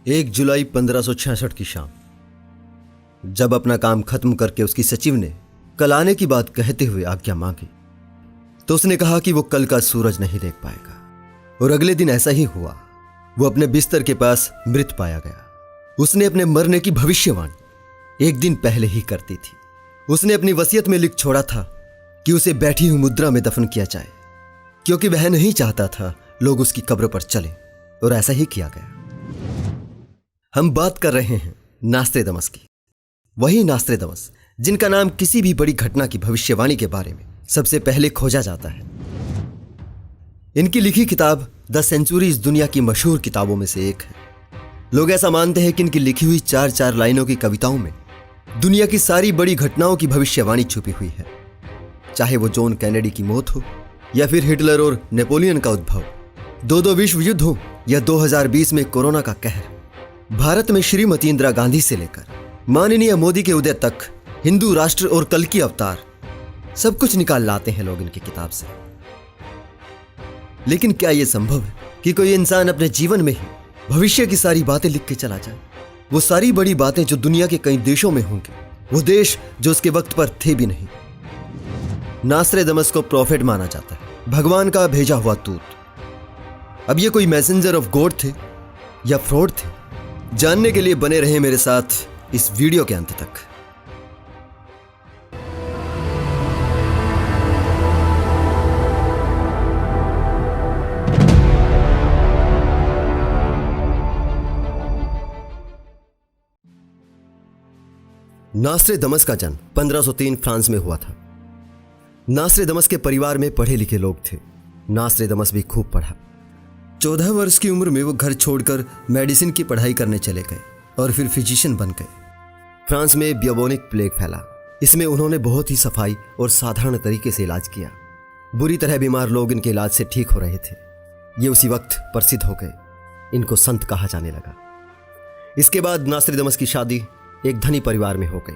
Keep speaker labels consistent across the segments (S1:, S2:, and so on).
S1: 1 जुलाई 1566 की शाम, जब अपना काम खत्म करके उसकी सचिव ने कल आने की बात कहते हुए आज्ञा मांगी, तो उसने कहा कि वो कल का सूरज नहीं देख पाएगा। और अगले दिन ऐसा ही हुआ। वो अपने बिस्तर के पास मृत पाया गया। उसने अपने मरने की भविष्यवाणी 1 दिन पहले ही कर दी थी। उसने अपनी वसीयत में लिख छोड़ा था कि उसे बैठी हुई मुद्रा में दफन किया जाए, क्योंकि वह नहीं चाहता था लोग उसकी कब्र पर चलें, और ऐसा ही किया गया। हम बात कर रहे हैं नास्त्रेदमस की। वही नास्त्रेदमस जिनका नाम किसी भी बड़ी घटना की भविष्यवाणी के बारे में सबसे पहले खोजा जाता है। इनकी लिखी किताब द सेंचुरीज दुनिया की मशहूर किताबों में से एक है। लोग ऐसा मानते हैं कि इनकी लिखी हुई 4-4 लाइनों की कविताओं में दुनिया की सारी बड़ी घटनाओं की भविष्यवाणी छुपी हुई है। चाहे वो जॉन कैनेडी की मौत हो, या फिर हिटलर और नेपोलियन का उद्भव, 2 विश्व युद्ध हो, या 2020 में कोरोना का कहर, भारत में श्रीमती इंदिरा गांधी से लेकर माननीय मोदी के उदय तक, हिंदू राष्ट्र और कल की अवतार, सब कुछ निकाल लाते हैं लोग इनकी किताब से। लेकिन क्या यह संभव है कि कोई इंसान अपने जीवन में ही भविष्य की सारी बातें लिख के चला जाए? वो सारी बड़ी बातें जो दुनिया के कई देशों में होंगी, वो देश जो उसके वक्त पर थे भी नहीं। नास्त्रेदमस को प्रॉफिट माना जाता है, भगवान का भेजा हुआ दूत। अब ये कोई मैसेंजर ऑफ गॉड थे या फ्रॉड थे? जानने के लिए बने रहे मेरे साथ इस वीडियो के अंत तक। नास्त्रेदमस का जन्म 1503 फ्रांस में हुआ था। नास्त्रेदमस के परिवार में पढ़े लिखे लोग थे। नास्त्रेदमस भी खूब पढ़ा। 14 वर्ष की उम्र में वो घर छोड़कर मेडिसिन की पढ़ाई करने चले गए और फिर फिजिशियन बन गए। फ्रांस में ब्यूबोनिक प्लेग फैला। इसमें उन्होंने बहुत ही सफाई और साधारण तरीके से इलाज किया। बुरी तरह बीमार लोग इनके इलाज से ठीक हो रहे थे। ये उसी वक्त प्रसिद्ध हो गए। इनको संत कहा जाने लगा। इसके बाद नास्त्रेदमस की शादी एक धनी परिवार में हो गई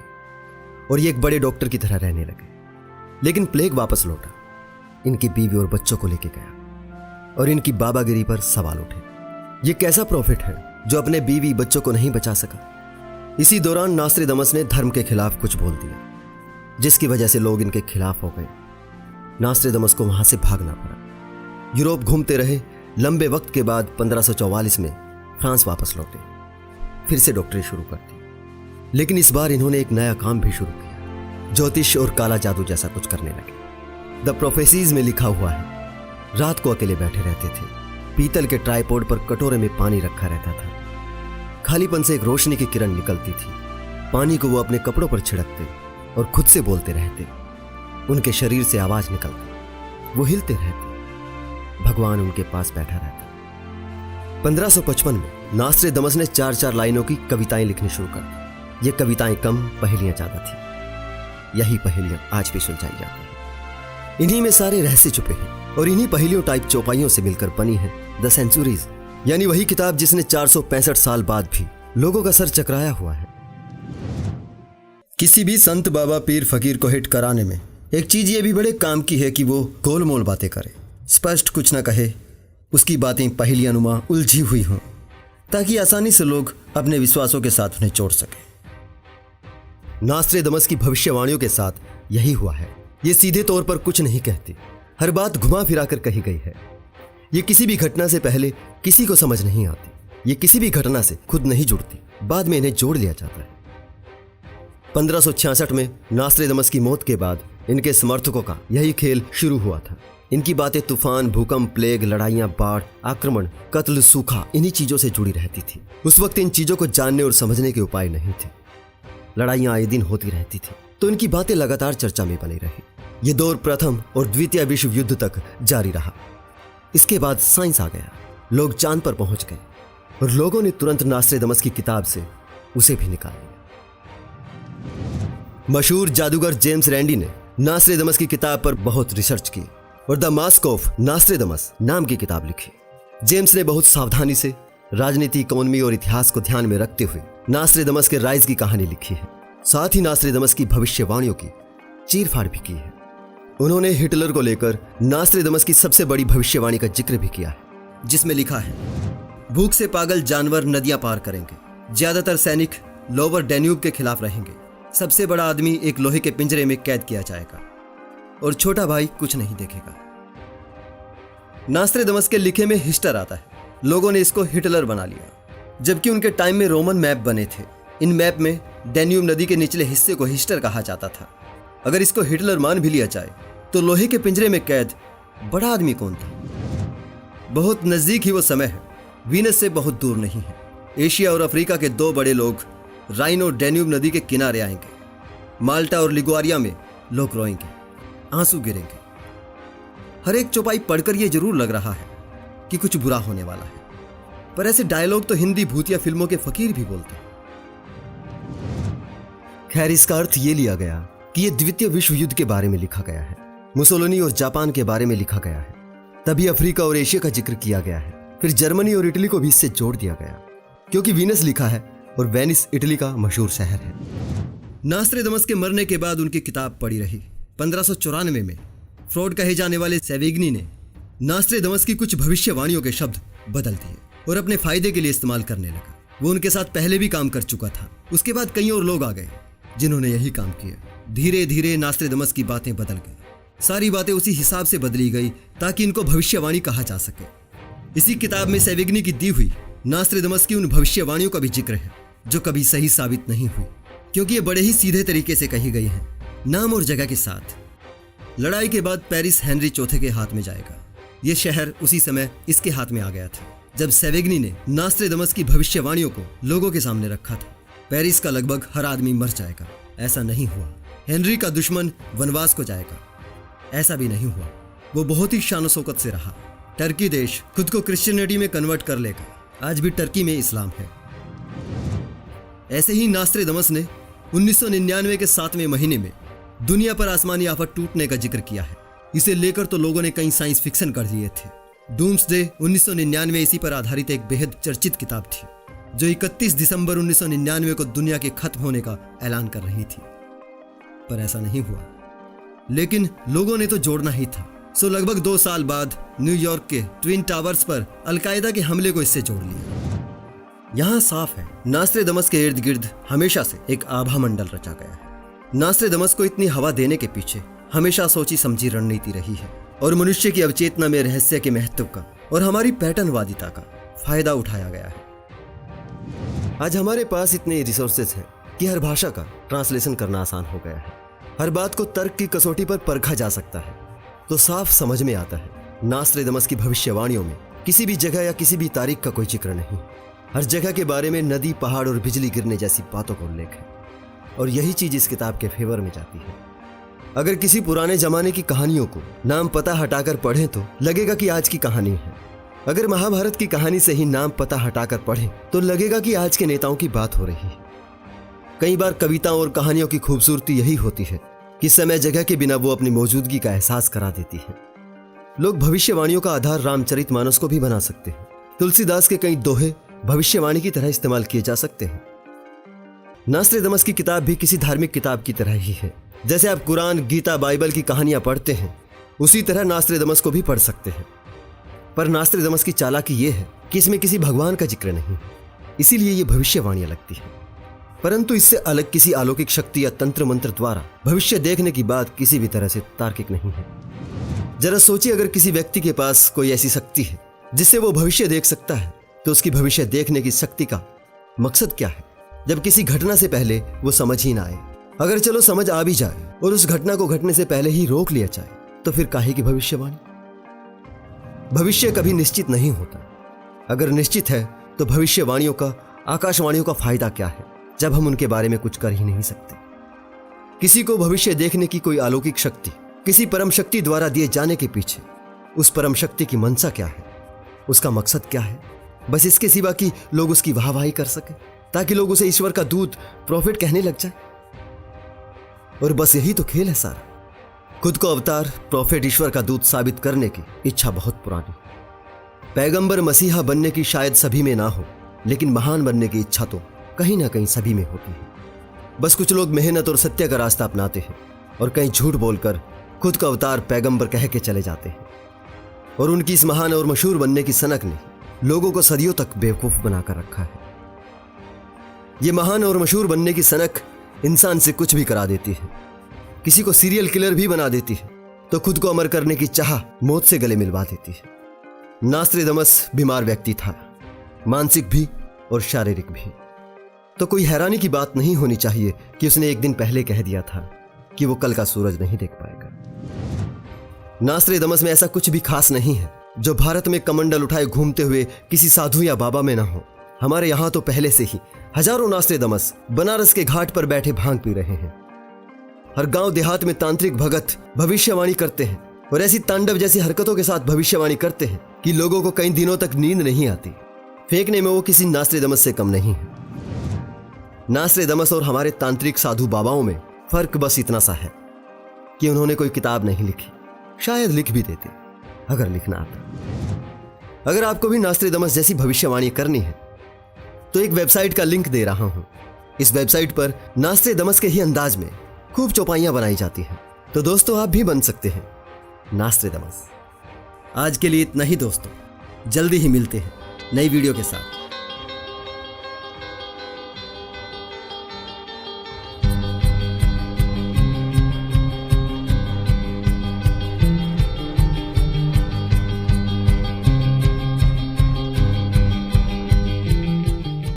S1: और ये एक बड़े डॉक्टर की तरह रहने लगे। लेकिन प्लेग वापस लौटा, इनकी बीवी और बच्चों को लेके गया और इनकी बाबागिरी पर सवाल उठे। ये कैसा प्रॉफिट है जो अपने बीवी बच्चों को नहीं बचा सका? इसी दौरान नास्त्रेदमस ने धर्म के खिलाफ कुछ बोल दिया, जिसकी वजह से लोग इनके खिलाफ हो गए। नास्त्रेदमस को वहां से भागना पड़ा। यूरोप घूमते रहे। लंबे वक्त के बाद 1544 में फ्रांस वापस लौटे। फिर से डॉक्टरी शुरू कर दी। लेकिन इस बार इन्होंने एक नया काम भी शुरू किया। ज्योतिष और काला जादू जैसा कुछ करने लगे। द प्रोफेसीज में लिखा हुआ है, रात को अकेले बैठे रहते थे। पीतल के ट्राइपॉड पर कटोरे में पानी रखा रहता था। खालीपन से एक रोशनी की किरण निकलती थी। पानी को वो अपने कपड़ों पर छिड़कते और खुद से बोलते रहते। उनके शरीर से आवाज निकलती, वो हिलते रहते। भगवान उनके पास बैठा रहता। 1555 में नास्त्रेदमस ने 4-4 लाइनों की कविताएं लिखनी शुरू कर दी। ये कविताएं कम, पहेलियां ज्यादा थी। यही पहेलियां आज भी सुलझाई जाती हैं। इन्हीं में सारे रहस्य छुपे हैं और इन्हीं पहेलियों टाइप चौपाइयों से मिलकर बनी है द सेंचुरीज, यानी वही किताब जिसने 465 साल बाद भी लोगों का सर चकराया हुआ है। किसी भी संत, बाबा, पीर, फकीर को हिट कराने में एक चीज ये भी बड़े काम की है कि वो गोलमोल बातें करे, स्पष्ट कुछ ना कहे। उसकी बातें पहेलियानुमा उलझी हुई हों, ताकि आसानी से लोग अपने विश्वासों के साथ उन्हें जोड़ सके। नास्त्रेदमस की भविष्यवाणियों के साथ यही हुआ है। ये सीधे तौर पर कुछ नहीं कहती, हर बात घुमा फिरा कर कही गई है। ये किसी भी घटना से पहले किसी को समझ नहीं आती। ये किसी भी घटना से खुद नहीं जुड़ती, बाद में इन्हें जोड़ लिया जाता है। 1566 में नास्त्रेदमस की मौत के बाद इनके समर्थकों का यही खेल शुरू हुआ था। इनकी बातें तूफान, भूकंप, प्लेग, लड़ाइयां, बाढ़, आक्रमण, कत्ल, सूखा, इन्हीं चीजों से जुड़ी रहती थी। उस वक्त इन चीजों को जानने और समझने के उपाय नहीं थे। लड़ाइयां आए दिन होती रहती थी, तो इनकी बातें लगातार चर्चा में बनी रही। ये दौर प्रथम और द्वितीय विश्व युद्ध तक जारी रहा। इसके बाद साइंस आ गया। लोग चांद पर पहुंच गए और लोगों ने तुरंत नास्त्रेदमस की किताब से उसे भी निकाल लिया। मशहूर जादूगर जेम्स रैंडी ने नास्त्रेदमस की किताब पर बहुत रिसर्च की और द मास्क ऑफ नास्त्रेदमस नाम की किताब लिखी। जेम्स ने बहुत सावधानी से राजनीति, इकोनॉमी और इतिहास को ध्यान में रखते हुए नास्त्रेदमस के राइज की कहानी लिखी है। साथ ही नास्त्रेदमस की भविष्यवाणियों की चीरफाड़ भी की है। उन्होंने हिटलर को लेकर नास्त्रेदमस की सबसे बड़ी भविष्यवाणी का जिक्र भी किया है, जिसमें लिखा है, भूख से पागल जानवर नदियां पार करेंगे, ज्यादातर सैनिक लोअर डैन्यूब के खिलाफ रहेंगे, सबसे बड़ा आदमी एक लोहे के पिंजरे में कैद किया जाएगा और छोटा भाई कुछ नहीं देखेगा। नास्त्रेदमस के लिखे में हिस्टर आता है। लोगों ने इसको हिटलर बना लिया, जबकि उनके टाइम में रोमन मैप बने थे। इन मैप में डैन्यूब नदी के निचले हिस्से को हिस्टर कहा जाता था। अगर इसको हिटलर मान भी लिया जाए तो लोहे के पिंजरे में कैद बड़ा आदमी कौन था? बहुत नजदीक ही वो समय है, वीनस से बहुत दूर नहीं है। एशिया और अफ्रीका के दो बड़े लोग राइन और डैन्यूब नदी के किनारे आएंगे। माल्टा और लिगुआरिया में लोग रोएंगे, आंसू गिरेंगे। हर एक चौपाई पढ़कर यह जरूर लग रहा है कि कुछ बुरा होने वाला है, पर ऐसे डायलॉग तो हिंदी भूतिया फिल्मों के फकीर भी बोलते हैं। खैर, इसका अर्थ ये लिया गया कि यह द्वितीय विश्व युद्ध के बारे में लिखा गया है, मुसोलिनी और जापान के बारे में लिखा गया है, तभी अफ्रीका और एशिया का जिक्र किया गया है। फिर जर्मनी और इटली को भी इससे जोड़ दिया गया, क्योंकि वीनस लिखा है और वेनिस इटली का मशहूर शहर है। नास्त्रेदमस के मरने के बाद उनकी किताब पड़ी रही। 1594 में फ्रॉड कहे जाने वाले सेवेग्नी ने नास्त्रेदमस की कुछ भविष्यवाणियों के शब्द बदल दिए और अपने फायदे के लिए इस्तेमाल करने लगा। वो उनके साथ पहले भी काम कर चुका था। उसके बाद कई और लोग आ गए जिन्होंने यही काम किया। धीरे धीरे नास्त्रेदमस की बातें बदल गई। सारी बातें उसी हिसाब से बदली गई ताकि इनको भविष्यवाणी कहा जा सके। इसी किताब में सेवेग्नी की दी हुई नास्त्रेदमस की उन भविष्यवाणियों का भी जिक्र है जो कभी सही साबित नहीं हुई, क्योंकि ये बड़े ही सीधे तरीके से कही गई हैं, नाम और जगह के साथ। लड़ाई के बाद पेरिस हेनरी चौथे के हाथ में जाएगा। ये शहर उसी समय इसके हाथ में आ गया था जब सेवेग्नी ने नास्त्रेदमस की भविष्यवाणियों को लोगों के सामने रखा था। पेरिस का लगभग हर आदमी मर जाएगा, ऐसा नहीं हुआ। हेनरी का दुश्मन वनवास को जाएगा, ऐसा भी नहीं हुआ। वो बहुत ही शान शौकत से रहा। टर्की देश खुद को क्रिश्चियनिटी में कन्वर्ट कर लेगा। आज भी टर्की में इस्लाम है। ऐसे ही नास्त्रेदमस ने 1999 के 7वें महीने में दुनिया पर आसमानी आफत टूटने का जिक्र किया है। इसे लेकर तो लोगों ने कई साइंस फिक्शन कर लिए थे। डूम्सडे 1999 इसी पर आधारित एक बेहद चर्चित किताब थी जो 31 दिसंबर 1999 को दुनिया के खत्म होने का ऐलान कर रही थी, पर ऐसा नहीं हुआ। लेकिन लोगों ने तो जोड़ना ही था। सो लगभग 2 साल बाद न्यूयॉर्क के ट्विन टावर्स पर अलकायदा के हमले को इससे जोड़ लिया। यहां साफ है, नास्त्रेदमस के इर्द गिर्द हमेशा से एक आभा मंडल रचा गया है। नास्त्रेदमस को इतनी हवा देने के पीछे हमेशा सोची समझी रणनीति रही है और मनुष्य की अवचेतना में रहस्य के महत्व का और हमारी पैटर्नवादिता का फायदा उठाया गया है। आज हमारे पास इतने रिसोर्सेज हैं कि हर भाषा का ट्रांसलेशन करना आसान हो गया है। हर बात को तर्क की कसौटी पर परखा जा सकता है, तो साफ समझ में आता है नास्त्रेदमस की भविष्यवाणियों में किसी भी जगह या किसी भी तारीख का कोई जिक्र नहीं। हर जगह के बारे में नदी, पहाड़ और बिजली गिरने जैसी बातों का उल्लेख है, और यही चीज इस किताब के फेवर में जाती है। अगर किसी पुराने जमाने की कहानियों को नाम पता हटाकर पढ़ें तो लगेगा कि आज की कहानी है। अगर महाभारत की कहानी से ही नाम पता हटाकर पढ़ें तो लगेगा कि आज के नेताओं की बात हो रही है। कई बार कविताओं और कहानियों की खूबसूरती यही होती है कि समय जगह के बिना वो अपनी मौजूदगी का एहसास करा देती है। लोग भविष्यवाणियों का आधार रामचरितमानस को भी बना सकते हैं। तुलसीदास के कई दोहे भविष्यवाणी की तरह इस्तेमाल किए जा सकते हैं। नास्त्रेदमस की किताब भी किसी धार्मिक किताब की तरह ही है। जैसे आप कुरान, गीता, बाइबल की कहानियां पढ़ते हैं, उसी तरह नास्त्रेदमस को भी पढ़ सकते हैं। पर नास्त्रेदमस की चालाकी ये है कि इसमें किसी भगवान का जिक्र नहीं, इसीलिए ये भविष्यवाणियां लगती है। परंतु इससे अलग किसी अलौकिक शक्ति या तंत्र मंत्र द्वारा भविष्य देखने की बात किसी भी तरह से तार्किक नहीं है। जरा सोचिए, अगर किसी व्यक्ति के पास कोई ऐसी शक्ति है जिससे वो भविष्य देख सकता है, तो उसकी भविष्य देखने की शक्ति का मकसद क्या है? जब किसी घटना से पहले वो समझ ही ना आए। अगर चलो समझ आ भी जाए और उस घटना को घटने से पहले ही रोक लिया जाए, तो फिर काहे की भविष्यवाणी? भविष्य कभी निश्चित नहीं होता। अगर निश्चित है तो भविष्यवाणियों का, आकाशवाणियों का फायदा क्या है जब हम उनके बारे में कुछ कर ही नहीं सकते? किसी को भविष्य देखने की कोई अलौकिक शक्ति किसी परम शक्ति द्वारा दिए जाने के पीछे उस परम शक्ति की मंशा क्या है, उसका मकसद क्या है? बस इसके सिवा कि लोग उसकी वाहवाही कर सके, ताकि लोग उसे ईश्वर का दूत, प्रॉफिट कहने लग जाए। और बस यही तो खेल है सारा। खुद को अवतार, प्रॉफिट, ईश्वर का दूत साबित करने की इच्छा बहुत पुरानी। पैगंबर, मसीहा बनने की शायद सभी में ना हो, लेकिन महान बनने की इच्छा तो कहीं ना कहीं सभी में होती है। बस कुछ लोग मेहनत और सत्य का रास्ता अपनाते हैं और कहीं झूठ बोलकर खुद का अवतार, पैगंबर कह के चले जाते हैं। और उनकी इस महान और मशहूर बनने की सनक ने लोगों को सदियों तक बेवकूफ बनाकर रखा है। ये महान और मशहूर बनने की सनक इंसान से कुछ भी करा देती है। किसी को सीरियल किलर भी बना देती है तो खुद को अमर करने की चाह मौत से गले मिलवा देती है। नास्त्रेदमस बीमार व्यक्ति था, मानसिक भी और शारीरिक भी। तो कोई हैरानी की बात नहीं होनी चाहिए कि उसने एक दिन पहले कह दिया था कि वो कल का सूरज नहीं देख पाएगा। नास्त्रेदमस में ऐसा कुछ भी खास नहीं है जो भारत में कमंडल उठाए घूमते हुए किसी साधु या बाबा में ना हो। हमारे यहां तो पहले से ही हजारों नास्त्रेदमस बनारस के घाट पर बैठे भांग पी रहे हैं। हर गांव देहात में तांत्रिक भगत भविष्यवाणी करते हैं और ऐसी तांडव जैसी हरकतों के साथ भविष्यवाणी करते हैं कि लोगों को कई दिनों तक नींद नहीं आती। फेंकने में वो किसी नास्त्रेदमस से कम नहीं है। नास्त्रेदमस और हमारे तांत्रिक साधु बाबाओं में फर्क बस इतना सा है कि उन्होंने कोई किताब नहीं लिखी, शायद लिख भी देते अगर लिखना आता। अगर आपको भी नास्त्रेदमस जैसी भविष्यवाणी करनी है तो एक वेबसाइट का लिंक दे रहा हूं। इस वेबसाइट पर नास्त्रेदमस के ही अंदाज में खूब चौपाइयां बनाई जाती हैं। तो दोस्तों, आप भी बन सकते हैं नास्त्रेदमस। आज के लिए इतना ही दोस्तों, जल्दी ही मिलते हैं नई वीडियो के साथ।